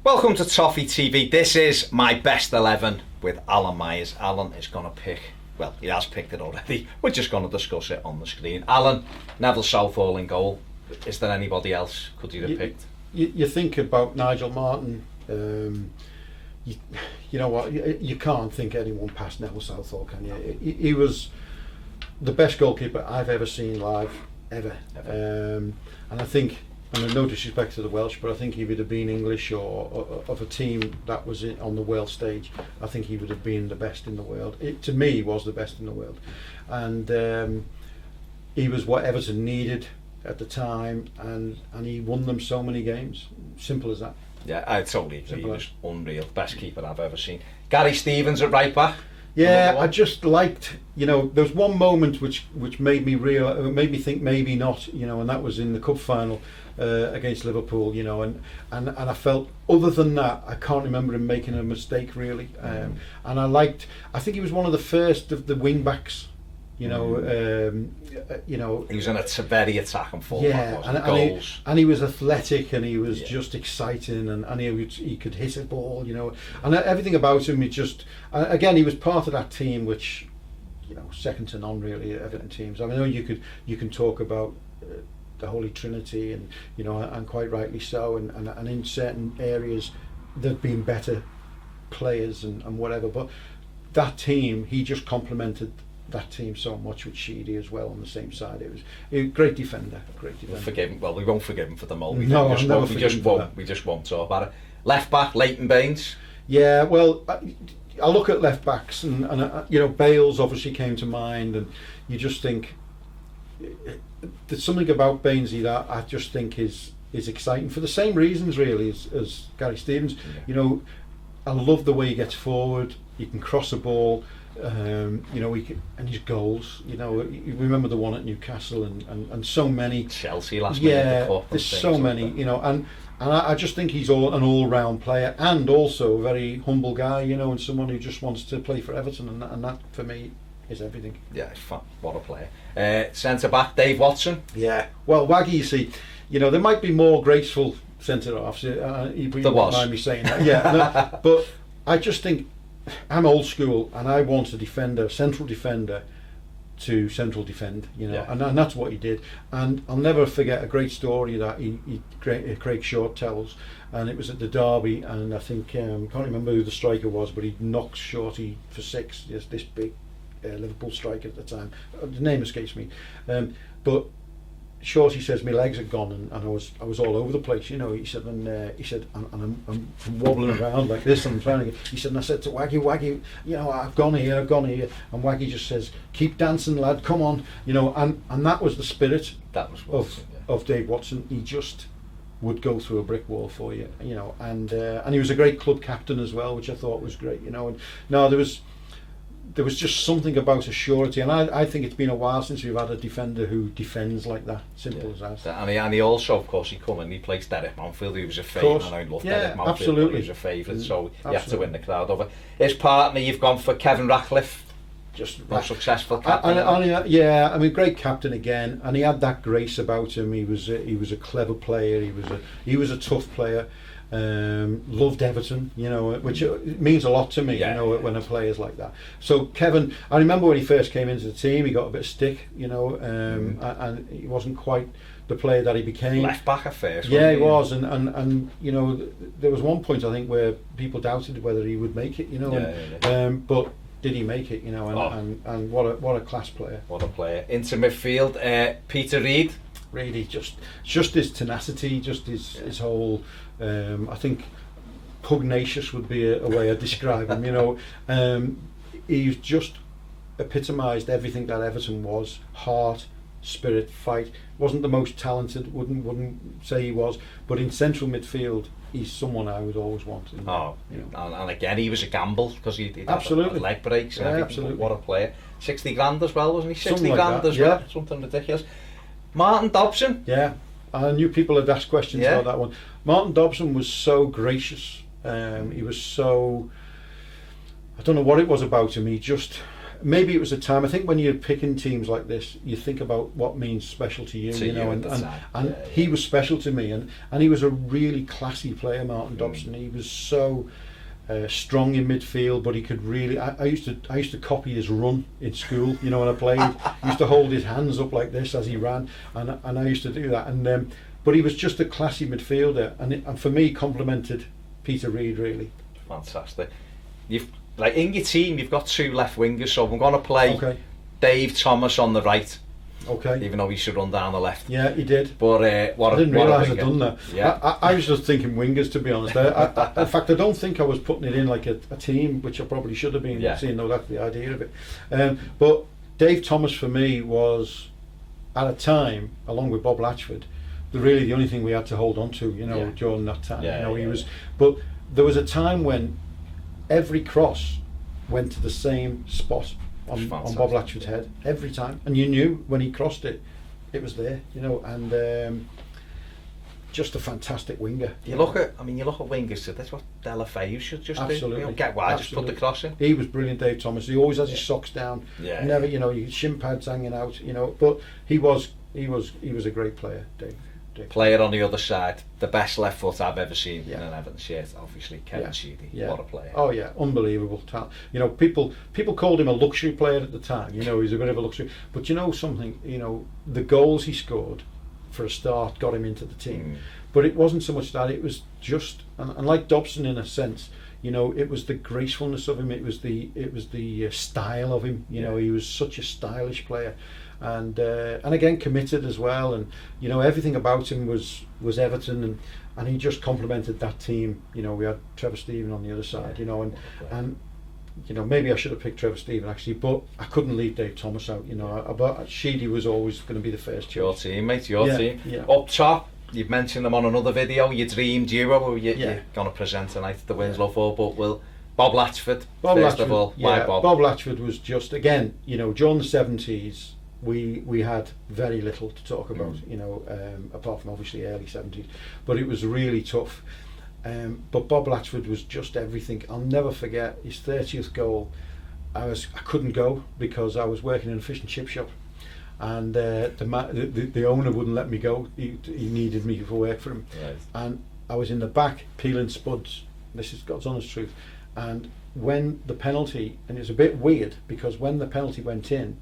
Welcome to Toffee TV. This is my best 11 with Alan Myers. Alan is going to pick, well, he has picked it already. We're just going to discuss it on the screen. Alan, Neville Southall in goal. Is there anybody else could you have picked? You think about Nigel Martin. You know what? You can't think anyone past Neville Southall, can you? He was the best goalkeeper I've ever seen live, ever. And I think, and no disrespect to the Welsh, but I think he would have been English or of a team that was on the world stage. I think he would have been the best in the world. To me, he was the best in the world, and he was what Everton needed at the time, and he won them so many games. Simple as that. Yeah, I totally agree. He was unreal, best keeper I've ever seen. Gary Stevens at right back. Yeah, I just liked, there was one moment which made me made me think maybe not, and that was in the cup final against Liverpool, and I felt, other than that, I can't remember him making a mistake really. And I think he was one of the first of the wing backs. He was in a very attacking fullback, goals. And he was athletic, and he was just exciting, and he could hit a ball, and everything about him. He was part of that team, which, second to none really. Everton teams. I mean, you can talk about the Holy Trinity, and and quite rightly so, and in certain areas there've been better players and whatever, but that team, he just complemented that team so much, with Sheedy as well on the same side. It was a great defender. We won't forgive him for the moment. No, we just won't talk about it. Left back, Leighton, Baines. Yeah, well, I look at left backs, and Bales obviously came to mind, and you just think there's something about Bainesy that I just think is exciting for the same reasons really as Gary Stevens. Yeah. I love the way he gets forward. He can cross a ball. And his goals. You remember the one at Newcastle and so many. Chelsea last minute. Yeah, there's so many. And I just think he's an all-round player, and also a very humble guy. And someone who just wants to play for Everton, and that for me is everything. Yeah, it's fun. What a player. Centre back, Dave Watson. Yeah. Well, Waggy, you see, there might be more graceful centre halves. You won't mind me saying that. Yeah, but I just think, I'm old school, and I want a central defender to central defend, and that's what he did. And I'll never forget a great story that Craig Short tells, and it was at the derby, and I think, can't remember who the striker was, but he knocked Shorty for 6, this big Liverpool striker at the time. The name escapes me, but Shorty says my legs had gone, and I was all over the place, He said, and I'm wobbling around like this, and I'm trying to get. He said, and I said to Waggy, I've gone here, and Waggy just says, keep dancing, lad, come on, and that was the spirit of Dave Watson. He just would go through a brick wall for you, and he was a great club captain as well, which I thought was great, and there was just something about a surety, and I think it's been a while since we've had a defender who defends like that. Simple as that. And he also, of course, he placed Derek Manfield, who was a favourite, and I loved Derek Manfield. Absolutely. He was a favourite, so you have to win the crowd over. His partner, you've gone for Kevin Ratliff, just a successful captain. Great captain again, and he had that grace about him. He was a clever player. He was a tough player. Loved Everton, which means a lot to me, when a player's like that. So Kevin, I remember when he first came into the team, he got a bit of stick, and he wasn't quite the player that he became. Left back at first. Yeah, he was, and there was one point I think where people doubted whether he would make it, but did he make it, and what a class player. What a player. Into midfield, Peter Reid. Really, just his tenacity, just his whole. I think pugnacious would be a way of describing him. He's just epitomised everything that Everton was: heart, spirit, fight. Wasn't the most talented, wouldn't say he was, but in central midfield, he's someone I would always want. And again, he was a gamble because he had leg breaks and everything. Absolutely. What a player! 60 grand as well, wasn't he? 60 something grand like as well, something ridiculous. Martin Dobson. Yeah, I knew people had asked questions about that one. Martin Dobson was so gracious. He was so, I don't know what it was about him. He just maybe it was a time. I think when you're picking teams like this, you think about what means special to you, you know. And he was special to me, and he was a really classy player, Martin Dobson. He was so strong in midfield, but he could really. I used to copy his run in school. You know, when I played, he used to hold his hands up like this as he ran, and I used to do that. And but he was just a classy midfielder, and for me, complemented Peter Reid really. Fantastic. You've in your team, you've got 2 left wingers, so I'm going to play Dave Thomas on the right. Okay. Even though he should run down the left. Yeah, he did. But I didn't realise I'd done that. Yeah. I was just thinking wingers, to be honest. In fact, I don't think I was putting it in like a team, which I probably should have been. Seeing though that's the idea of it. But Dave Thomas for me was, at a time, along with Bob Latchford, the only thing we had to hold on to. You know, during that time. He was. But there was a time when every cross went to the same spot on Bob Latchford's head every time, and you knew when he crossed it, it was there, you know. And just a fantastic winger. You look at wingers. So that's what Delafeu should just absolutely do. Get wide, just put the cross in. He was brilliant, Dave Thomas. He always has his socks down. Never, you know, his shin pads hanging out. You know, but he was a great player, Dave. Player on the other side, the best left foot I've ever seen in an Everton shirt, obviously Kevin Sheedy. What a player. Oh yeah, unbelievable talent. You know, people called him a luxury player at the time. You know, he's a bit of a luxury. But you know something, you know, the goals he scored for a start got him into the team. But it wasn't so much that, it was just, and like Dobson in a sense, you know, it was the gracefulness of him, it was the style of him. You know, he was such a stylish player. And again committed as well, and you know everything about him was Everton, and he just complemented that team. You know, we had Trevor Steven on the other side, you know, and you know, maybe I should have picked Trevor Steven actually, but I couldn't leave Dave Thomas out. You know, but Sheedy was always going to be the first choice. Your team, mate, your team. Up top, you've mentioned them on another video, your dream duo who you're going to present tonight at the Winslow 4, but Bob Latchford, first of all, why Bob? Bob Latchford was just, again, you know, during the 70s, we had very little to talk about, you know, apart from obviously early 70s, but it was really tough. But Bob Latchford was just everything. I'll never forget his 30th goal. I couldn't go because I was working in a fish and chip shop, and the owner wouldn't let me go. He needed me for work for him, and I was in the back peeling spuds. This is God's honest truth. And when the penalty, and it's a bit weird because when the penalty went in,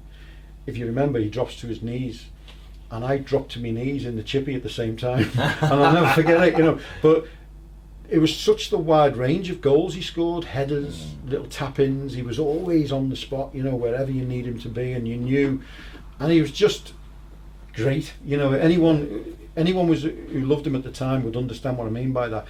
if you remember, he drops to his knees, and I dropped to my knees in the chippy at the same time, and I'll never forget it, you know. But it was such the wide range of goals he scored, headers, little tap-ins. He was always on the spot, you know, wherever you need him to be, and you knew. And he was just great, you know. Anyone who loved him at the time would understand what I mean by that.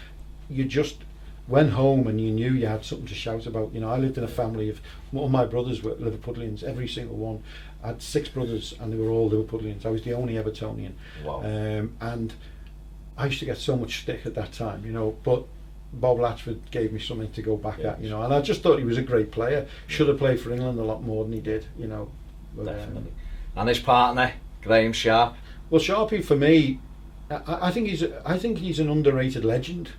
You just went home and you knew you had something to shout about. You know, I lived in a family of, all my brothers were Liverpudlians, every single one. I had 6 brothers and they were all Liverpudlians. I was the only Evertonian. Wow. And I used to get so much stick at that time, you know, but Bob Latchford gave me something to go back at, you know, and I just thought he was a great player. Should have played for England a lot more than he did, you know. Definitely. And his partner, Graham Sharp. Well, Sharpie for me, I think he's an underrated legend.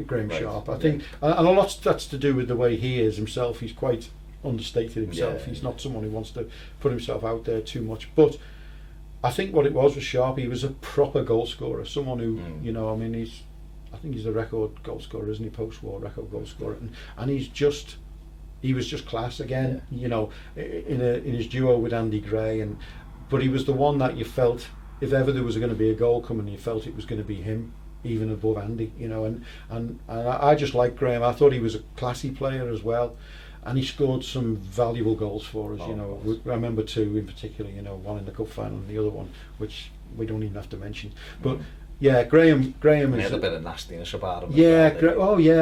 Graham Sharp. I think, and a lot that's to do with the way he is himself. He's quite understated himself. He's not someone who wants to put himself out there too much. But I think what it was with Sharp, he was a proper goal scorer. Someone who, you know, I mean, I think he's a record goal scorer, isn't he? Post-war record goal scorer, and he was just class again. You know, in his duo with Andy Gray, but he was the one that you felt, if ever there was going to be a goal coming, you felt it was going to be him, even above Andy, you know. And I just liked Graham. I thought he was a classy player as well, and he scored some valuable goals for us. You know, I remember 2 in particular. You know, one in the cup final and the other one, which we don't even have to mention. But yeah, Graham is. He had a bit of nastiness about him. Yeah,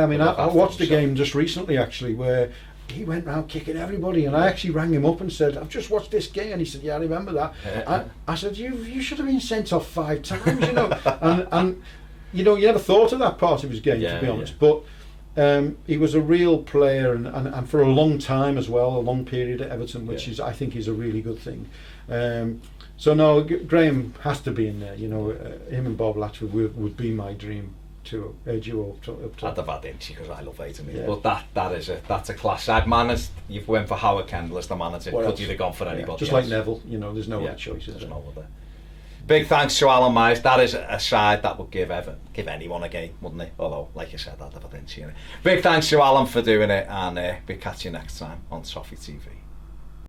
I mean, I watched the game just recently actually, where he went round kicking everybody, and I actually rang him up and said, I've just watched this game, and he said, yeah, I remember that. I said, you should have been sent off 5 times, you know. and you know, you never thought of that part of his game, to be honest. But he was a real player, and for a long time as well, a long period at Everton, which I think is a really good thing. So no, Graham has to be in there, you know. Him and Bob Latchford would be my dream to Edgew up to. I'd have had Inchi because I love Leighton. But that's a class side. Man, you've went for Howard Kendall as the manager. Could you have gone for anybody just else? like Neville, there's no other choices. There's no other. Big thanks to Alan Myers. That is a side that would give anyone a game, wouldn't it? Although, like you said, I'd have had Inchi in it. Big thanks to Alan for doing it, and we'll catch you next time on Toffee TV.